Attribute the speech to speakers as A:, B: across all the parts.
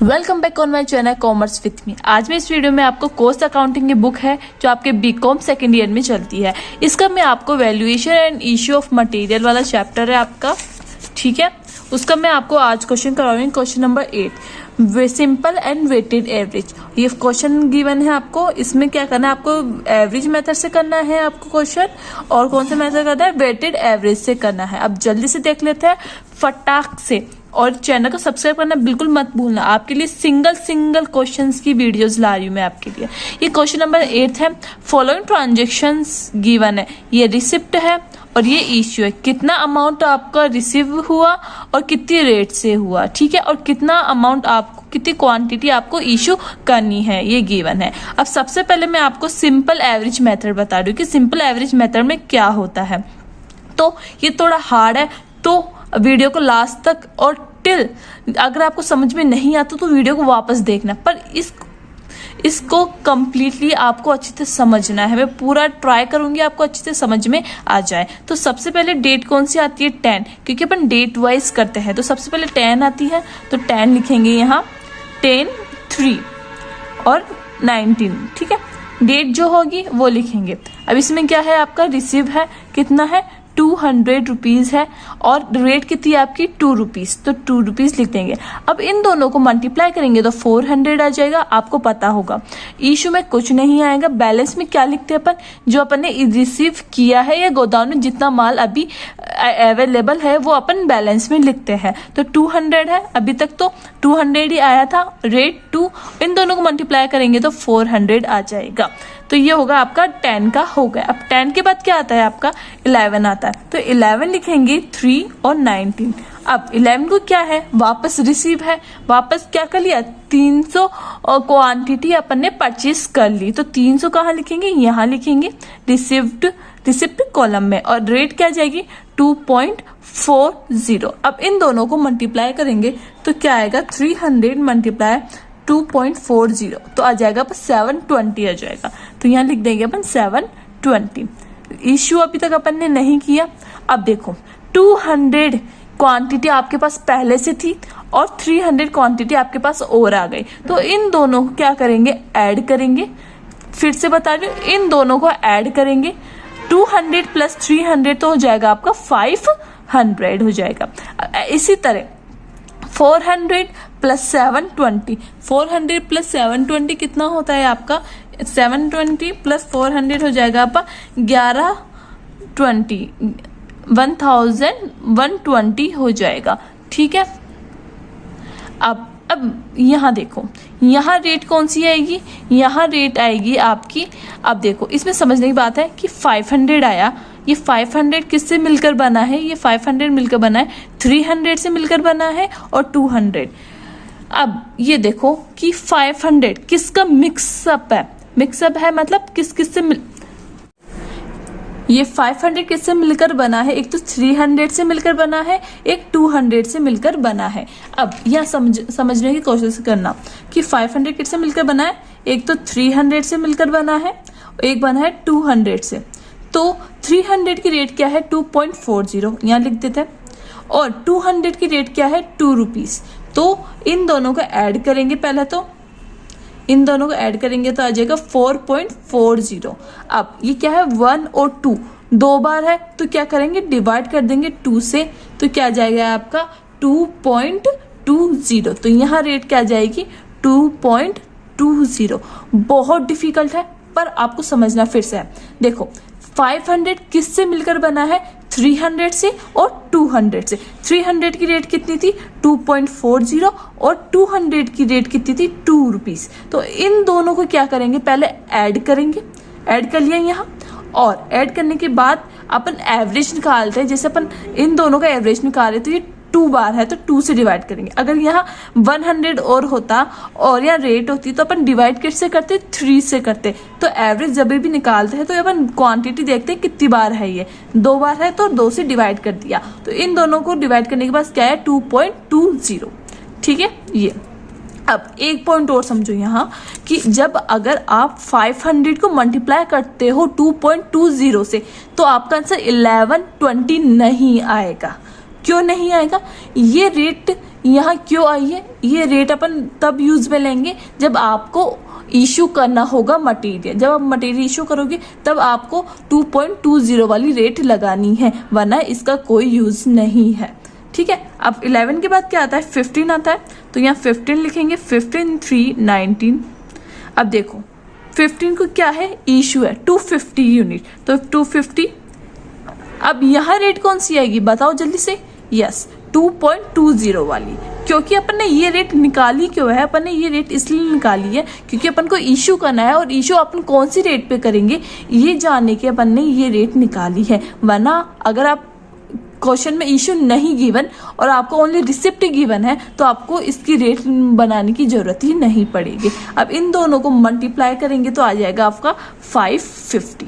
A: Welcome back on my channel commerce with me. आज मैं इस वीडियो में आपको कॉस्ट अकाउंटिंग की बुक है जो आपके बीकॉम सेकेंड ईयर में चलती है। इसका मैं आपको valuation and issue of material वाला चैप्टर है आपका, ठीक है। उसका मैं आपको आज क्वेश्चन करवा रही हूँ, question number 8, simple and weighted average. ये क्वेश्चन गिवन है आपको। इसमें क्या करना है, आपको एवरेज मेथड से करना है आपको क्वेश्चन, और कौन सा मेथड करना है, वेटेड एवरेज से करना है। अब जल्दी से देख लेते हैं फटाक से, और चैनल को सब्सक्राइब करना बिल्कुल मत भूलना। आपके लिए सिंगल क्वेश्चंस की वीडियोस ला रही हूँ मैं आपके लिए। ये क्वेश्चन नंबर 8 है। फॉलोइंग ट्रांजेक्शंस गिवन है, ये रिसिप्ट है और ये इश्यू है। कितना अमाउंट आपका रिसीव हुआ और कितनी रेट से हुआ, ठीक है, और कितना अमाउंट आपको, कितनी क्वांटिटी आपको इश्यू करनी है, ये गिवन है। अब सबसे पहले मैं आपको सिंपल एवरेज मेथड बता रही हूँ कि सिंपल एवरेज मेथड में क्या होता है। तो ये थोड़ा हार्ड है, तो वीडियो को लास्ट तक और टिल, अगर आपको समझ में नहीं आता तो वीडियो को वापस देखना, पर इसको कंप्लीटली आपको अच्छे से समझना है। मैं पूरा ट्राई करूंगी आपको अच्छे से समझ में आ जाए। तो सबसे पहले डेट कौन सी आती है, 10, क्योंकि अपन डेट वाइज करते हैं। तो सबसे पहले 10 आती है, तो 10 लिखेंगे यहाँ, 10, 3 और 19, ठीक है। डेट जो होगी वो लिखेंगे। अब इसमें क्या है, आपका रिसीव है, कितना है, 200 रुपीज है, और रेट कितनी है आपकी, 2 रुपीज, तो 2 रुपीज लिख देंगे। अब इन दोनों को मल्टीप्लाई करेंगे तो 400 आ जाएगा, आपको पता होगा। इशू में कुछ नहीं आएगा। बैलेंस में क्या लिखते हैं अपन, जो अपन ने रिसीव किया है या गोदाम में जितना माल अभी अवेलेबल है वो अपन बैलेंस में लिखते हैं। तो 200 है, अभी तक तो 200 ही आया था, रेट 2, इन दोनों को मल्टीप्लाई करेंगे तो 400 आ जाएगा। तो ये होगा आपका 10 का हो गया। अब 10 के बाद क्या आता है आपका, 11 आता है, तो 11 लिखेंगे, 3 और 19। अब 11 को क्या है, वापस रिसीव है, वापस क्या कर लिया, 300 क्वांटिटी अपन ने परचेज कर ली, तो 300 कहाँ लिखेंगे, यहाँ लिखेंगे रिसिप्ट कॉलम में, और रेट क्या जाएगी, 2.40। अब इन दोनों को मल्टीप्लाई करेंगे तो क्या आएगा, 300 मल्टीप्लाई 2.40, तो आ जाएगा अपन 720 आ जाएगा। तो यहाँ लिख देंगे अपन 720। इश्यू अभी तक अपन ने नहीं किया। अब देखो 200 क्वांटिटी आपके पास पहले से थी और 300 क्वांटिटी आपके पास और आ गई, तो इन दोनों को क्या करेंगे, ऐड करेंगे। फिर से बता रही हूँ, इन दोनों को ऐड करेंगे। 200 प्लस 300 तो हो जाएगा आपका 500 हो जाएगा। इसी तरह 400 प्लस 720, 400 प्लस 720 कितना होता है आपका, 720 प्लस 400 हो जाएगा आपका 1120 हो जाएगा, ठीक है। अब यहाँ देखो, यहाँ रेट कौन सी आएगी, यहाँ रेट आएगी आपकी। अब देखो इसमें समझने की बात है कि 500 आया, ये 500 किससे मिलकर बना है, ये 500 मिलकर बना है, 300 से मिलकर बना है, और 200। अब ये देखो कि 500 किसका मिक्सअप है, मिक्सअप है मतलब किस से ये 500 किससे मिलकर बना है, एक तो 300 से मिलकर बना है, एक 200 से मिलकर बना है। अब यह समझने की कोशिश करना कि 500 किससे मिलकर बना है, एक तो 300 से मिलकर बना है, एक बना है 200 से। तो 300 की रेट क्या है, 2.40, यहाँ लिख देते हैं, और 200 की रेट क्या है, 2 रुपीज। तो इन दोनों को ऐड करेंगे, पहले तो इन दोनों को ऐड करेंगे तो आ जाएगा 4.40। अब ये क्या है, 1 और 2 दो बार है, तो क्या करेंगे, डिवाइड कर देंगे 2 से, तो क्या जाएगा आपका 2.20। तो यहाँ रेट क्या जाएगी, 2.20। बहुत डिफिकल्ट है पर आपको समझना फिर से है। देखो 500 किससे मिलकर बना है, 300 से और 200 से। 300 की रेट कितनी थी, 2.40, और 200 की रेट कितनी थी, 2 रुपीज। तो इन दोनों को क्या करेंगे, पहले ऐड करेंगे, ऐड कर लिया यहाँ, और ऐड करने के बाद अपन एवरेज निकालते हैं। जैसे अपन इन दोनों का एवरेज निकाले तो ये 2 बार है, तो 2 से डिवाइड करेंगे। अगर यहाँ 100 और होता और यहाँ रेट होती तो अपन डिवाइड किससे करते, 3 से करते। तो एवरेज जब भी निकालते हैं तो अपन क्वांटिटी देखते हैं कितनी बार है, ये 2 बार है तो 2 से डिवाइड कर दिया। तो इन दोनों को डिवाइड करने के बाद क्या है, 2.20, ठीक है। ये अब एक पॉइंट और समझो यहाँ कि जब अगर आप 500 को मल्टीप्लाई करते हो 2.20 से, तो आपका आंसर 1120 नहीं आएगा। क्यों नहीं आएगा, ये रेट यहाँ क्यों आई है? ये रेट अपन तब यूज में लेंगे जब आपको इशू करना होगा मटेरियल। जब आप मटेरियल इशू करोगे तब आपको 2.20 वाली रेट लगानी है, वरना इसका कोई यूज नहीं है। ठीक है, अब 11 के बाद क्या आता है? 15 आता है, तो यहाँ 15 लिखेंगे। 15 3 19। अब देखो 15 को क्या है? इशू है 250 यूनिट, तो 250। अब यहाँ रेट कौन सी आएगी बताओ जल्दी से? यस, 2.20 वाली, क्योंकि अपन ने ये रेट निकाली क्यों है? अपन ने ये रेट इसलिए निकाली है क्योंकि अपन को इशू करना है, और इशू अपन कौन सी रेट पे करेंगे ये जानने के अपन ने ये रेट निकाली है। वरना अगर आप क्वेश्चन में इशू नहीं गिवन और आपको ओनली रिसिप्ट गिवन है तो आपको इसकी रेट बनाने की जरूरत ही नहीं पड़ेगी। अब इन दोनों को मल्टीप्लाई करेंगे तो आ जाएगा आपका 550।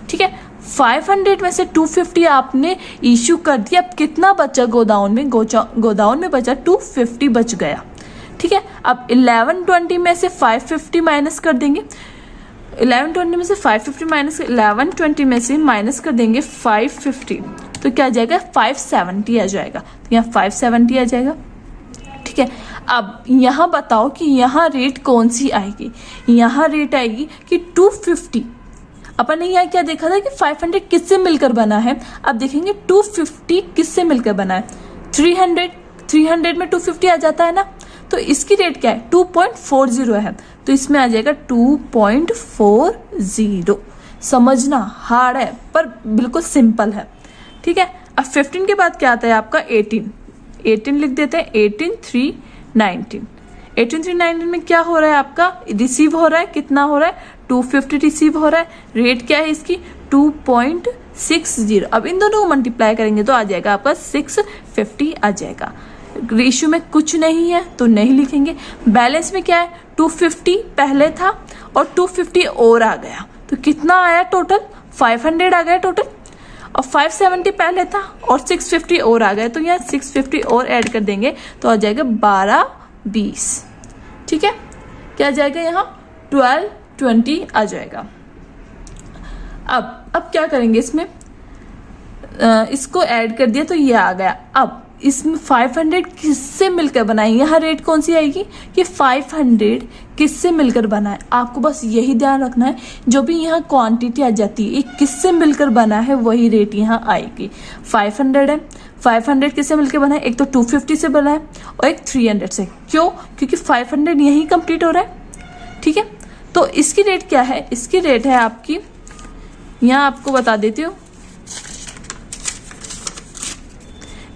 A: ठीक है, 500 में से 250 आपने इशू कर दिया। अब कितना बचा गोदाउन में? गोदाउन में बचा 250 बच गया। ठीक है, अब 1120 में से 550 माइनस कर देंगे। 1120 में से 550 माइनस 1120 में से माइनस कर देंगे 550, तो क्या आ जाएगा? 570 आ जाएगा। तो यहाँ 570 आ जाएगा। ठीक है, अब यहाँ बताओ कि यहाँ रेट कौन सी आएगी? यहाँ रेट आएगी कि 250। अपन ने यहाँ क्या देखा था कि 500 किससे मिलकर बना है? अब देखेंगे 250 किससे मिलकर बना है? 300 में 250 आ जाता है ना, तो इसकी रेट क्या है? 2.40 है, तो इसमें आ जाएगा 2.40। समझना हार्ड है पर बिल्कुल सिंपल है। ठीक है, अब 15 के बाद क्या आता है आपका? 18 लिख देते हैं। 18 3 19। 18 3 19 में क्या हो रहा है आपका? रिसीव हो रहा है। कितना हो रहा है? 250 रिसीव हो रहा है। रेट क्या है इसकी? 2.60। अब इन दोनों को मल्टीप्लाई करेंगे तो आ जाएगा आपका 650 आ जाएगा। रेशियो में कुछ नहीं है तो नहीं लिखेंगे। बैलेंस में क्या है? 250 पहले था और 250 और आ गया, तो कितना आया टोटल? 500 आ गया टोटल। और 570 पहले था और 650 और आ गया, तो यहाँ 650 और ऐड कर देंगे तो आ जाएगा 1220। ठीक है, क्या आ जाएगा? यहाँ 1220 आ जाएगा। अब क्या करेंगे इसमें? इसको ऐड कर दिया तो ये आ गया। अब इसमें 500 किससे मिलकर बना है? यहाँ रेट कौन सी आएगी कि 500 किससे मिलकर बना है? आपको बस यही ध्यान रखना है, जो भी यहाँ क्वांटिटी आ जाती है ये किससे मिलकर बना है वही रेट यहाँ आएगी। 500 है, 500 किससे मिलकर बना है? एक तो 250 से बना है और एक 300 से। क्यों? क्योंकि 500 यही कंप्लीट हो रहा है। ठीक है, तो इसकी रेट क्या है? इसकी रेट है आपकी, यहाँ आपको बता देती हूँ,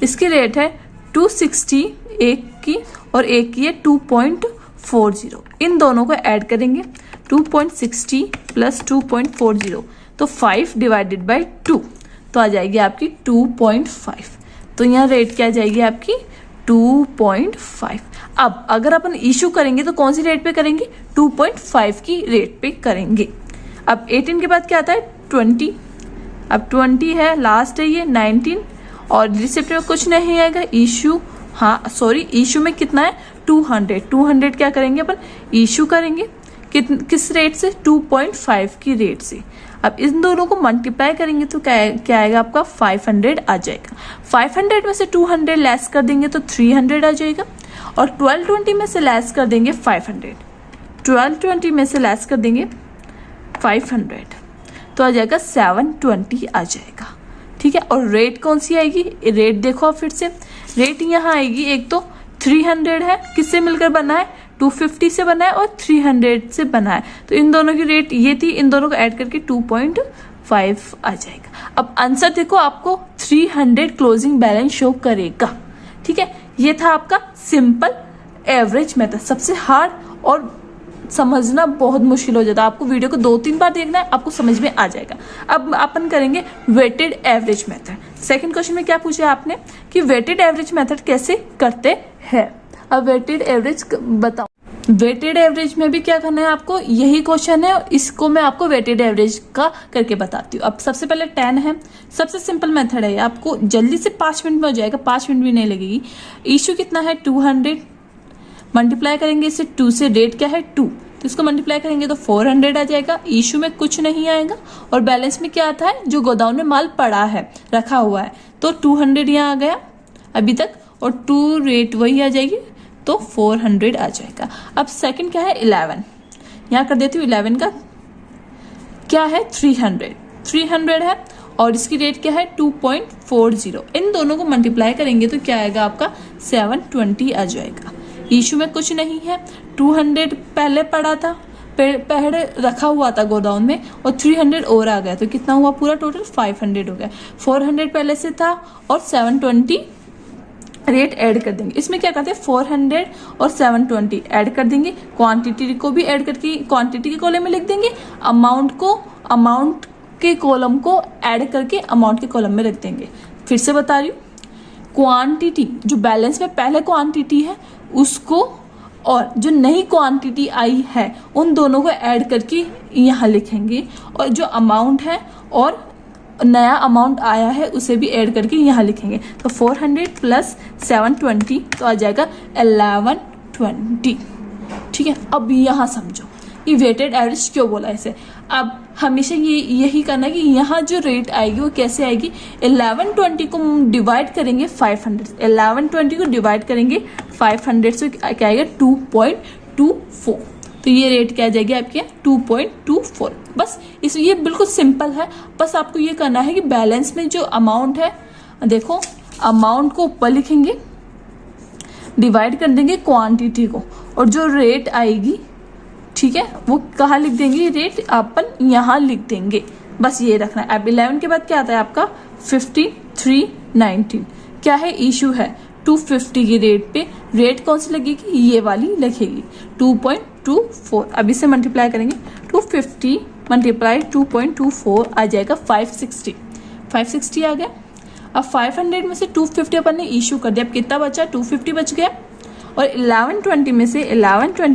A: इसकी रेट है 260 एक की और एक की है 2.40। इन दोनों को ऐड करेंगे 2.60 प्लस 2.40, तो 5 डिवाइडेड बाई 2, तो आ जाएगी आपकी 2.5। तो यहाँ रेट क्या आ जाएगी आपकी? 2.5। अब अगर अपन इशू करेंगे तो कौन सी रेट पे करेंगे? 2.5 की रेट पे करेंगे। अब 18 के बाद क्या आता है? 20। अब 20 है, लास्ट है ये 19, और रिसिप्ट में कुछ नहीं आएगा। इशू, हाँ सॉरी, इशू में कितना है? 200 क्या करेंगे अपन? इशू करेंगे। किस रेट से? 2.5 की रेट से। अब इन दोनों को मल्टीप्लाई करेंगे तो क्या आएगा आपका? 500 आ जाएगा। 500 में से 200 लेस कर देंगे तो 300 आ जाएगा, और 1220 में से लेस कर देंगे 500। 1220 में से लेस कर देंगे 500, तो आ जाएगा 720 आ जाएगा। ठीक है, और रेट कौन सी आएगी? रेट देखो आप फिर से, रेट यहाँ आएगी, एक तो 300 है, किससे मिलकर बना है? 250 से बना है और 300 से बना है, तो इन दोनों की रेट ये थी, इन दोनों को ऐड करके 2.5 आ जाएगा। अब आंसर देखो, आपको 300 क्लोजिंग बैलेंस शो करेगा। ठीक है, ये था आपका सिंपल एवरेज मेथड। सबसे हार्ड और समझना बहुत मुश्किल हो जाता है, आपको वीडियो को 2-3 बार देखना है, आपको समझ में आ जाएगा। अब अपन करेंगे weighted average method. Second question में क्या पूछा आपने कि वेटेड एवरेज मेथड कैसे करते हैं। अब वेटेड एवरेज बताओ। वेटेड एवरेज में भी क्या करना है आपको? यही क्वेश्चन है, इसको मैं आपको वेटेड एवरेज का करके बताती हूँ। अब सबसे पहले 10 है, सबसे सिंपल मेथड है, आपको जल्दी से 5 मिनट में हो जाएगा, 5 मिनट भी नहीं लगेगी। इशू कितना है? 200, मल्टीप्लाई करेंगे इसे 2 से, रेट क्या है? 2, तो इसको मल्टीप्लाई करेंगे तो 400 आ जाएगा। इशू में कुछ नहीं आएगा, और बैलेंस में क्या आता है? जो गोदाउन में माल पड़ा है, रखा हुआ है, तो 200 यहाँ आ गया अभी तक, और 2 रेट वही आ जाएगी, तो 400 आ जाएगा। अब सेकंड क्या है 11, यहाँ कर देती हूँ 11 का क्या है 300 है और इसकी रेट क्या है 2.40। इन दोनों को मल्टीप्लाई करेंगे तो क्या आएगा आपका 720 आ जाएगा। इशू में कुछ नहीं है, 200 पहले पड़ा था, पहले रखा हुआ था गोडाउन में और 300 और आ गया, तो कितना हुआ पूरा टोटल 500 हो गया। 400 पहले से था और 720 रेट ऐड कर देंगे। इसमें क्या करते हैं 400 और 720 ऐड कर देंगे, क्वांटिटी को भी ऐड करके क्वांटिटी के कॉलम में लिख देंगे, अमाउंट के कॉलम को ऐड करके अमाउंट के कॉलम में रख देंगे। फिर से बता रही हूँ, क्वांटिटी जो बैलेंस में पहले क्वांटिटी है उसको और जो नई क्वांटिटी आई है उन दोनों को ऐड करके यहाँ लिखेंगे, और जो अमाउंट है और नया अमाउंट आया है उसे भी ऐड करके यहाँ लिखेंगे। तो 400 प्लस 720 तो आ जाएगा 1120। ठीक है, अब यहाँ समझो ये वेटेड एवरेज क्यों बोला इसे। अब हमेशा यही करना है कि यहाँ जो रेट आएगी वो कैसे आएगी, 1120 को डिवाइड करेंगे 500, 1120 को डिवाइड करेंगे 500 से क्या आएगा 2.24। तो ये रेट क्या आ जाएगी आपके 2.24। बस ये बिल्कुल सिंपल है। बस आपको ये करना है कि बैलेंस में जो अमाउंट है, देखो अमाउंट को ऊपर लिखेंगे, डिवाइड कर देंगे क्वांटिटी को, और जो रेट आएगी ठीक है वो कहाँ लिख देंगे, रेट अपन यहाँ लिख देंगे। बस ये रखना है। अब 11 के बाद क्या आता है आपका 5319। क्या है इशू है 250 की रेट पे, रेट कौन सी लगेगी, ये वाली लगेगी 2.24। अब इसे मल्टीप्लाई करेंगे 250 मल्टीप्लाई 2.24 आ जाएगा 560 आ गया। अब 500 में से 250 अपन ने इशू कर दिया, अब कितना बचा 250 बच गया, और 1120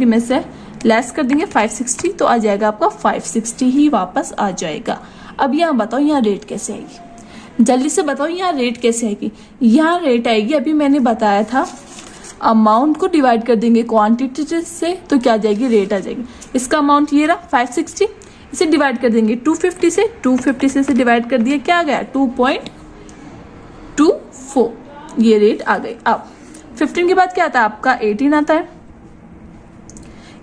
A: में से लेस कर देंगे 560 तो आ जाएगा आपका 560 ही वापस आ जाएगा। अब यहाँ बताओ यहाँ रेट कैसे आएगी, जल्दी से बताओ यहाँ रेट कैसे आएगी। यहाँ रेट आएगी, अभी मैंने बताया था अमाउंट को डिवाइड कर देंगे क्वांटिटी से तो क्या आ जाएगी रेट आ जाएगी। इसका अमाउंट ये रहा 560, इसे डिवाइड कर देंगे 250 से, 250 से इसे डिवाइड कर दिया क्या आ गया 2.24, ये रेट आ गई। अब 15 के बाद क्या आता है आपका 18 आता है।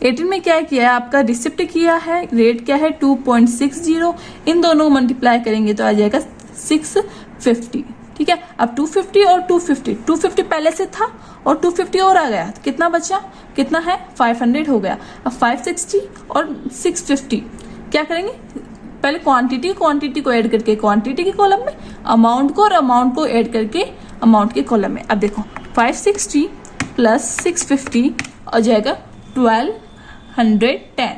A: 18 में क्या किया है आपका रिसिप्ट किया है, रेट क्या है 2.60, इन दोनों को मल्टीप्लाई करेंगे तो आ जाएगा 650। ठीक है, अब 250 और 250 पहले से था और 250 और आ गया, तो कितना बचा, कितना है 500 हो गया। अब 560 और 650 क्या करेंगे, पहले क्वांटिटी को ऐड करके क्वांटिटी के कॉलम में, अमाउंट को और अमाउंट को ऐड करके अमाउंट के कॉलम में। अब देखो 560 प्लस 650 आ जाएगा 1210।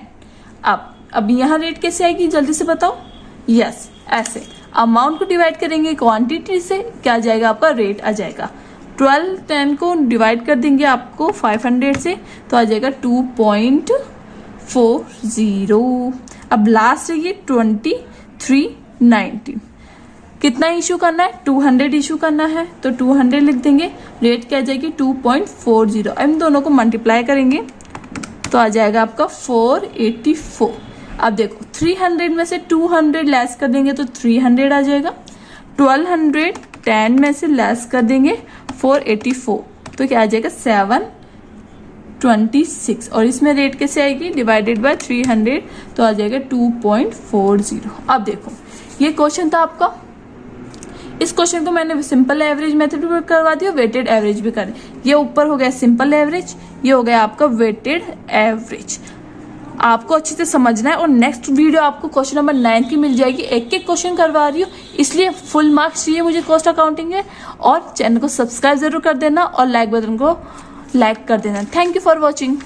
A: अब यहाँ रेट कैसे आएगी जल्दी से बताओ। यस, ऐसे अमाउंट को डिवाइड करेंगे क्वांटिटी से, क्या आ जाएगा आपका रेट आ जाएगा। 1210 को डिवाइड कर देंगे आपको 500 से तो आ जाएगा 2.40। अब लास्ट है ये 2319। कितना इशू करना है 200 इशू करना है तो 200 लिख देंगे, रेट क्या आ जाएगी 2.40। अब इन दोनों को मल्टीप्लाई करेंगे तो आ जाएगा आपका 484। अब देखो 300 में से 200 लेस कर देंगे तो 300 आ जाएगा, 1210 में से लेस कर देंगे 484 तो क्या आ जाएगा 726, और इसमें रेट कैसे आएगी डिवाइडेड बाय 300 तो आ जाएगा 2.40। अब देखो ये क्वेश्चन था आपका, इस क्वेश्चन को मैंने सिंपल एवरेज मेथड भी करवा दिया, वेटेड एवरेज भी कर, ये ऊपर हो गया सिंपल एवरेज, ये हो गया आपका वेटेड एवरेज। आपको अच्छे से समझना है, और नेक्स्ट वीडियो आपको क्वेश्चन नंबर 9 की मिल जाएगी। एक एक क्वेश्चन करवा रही हूँ इसलिए फुल मार्क्स चाहिए मुझे कॉस्ट अकाउंटिंग है। और चैनल को सब्सक्राइब जरूर कर देना और लाइक बटन को लाइक कर देना। Thank you for watching.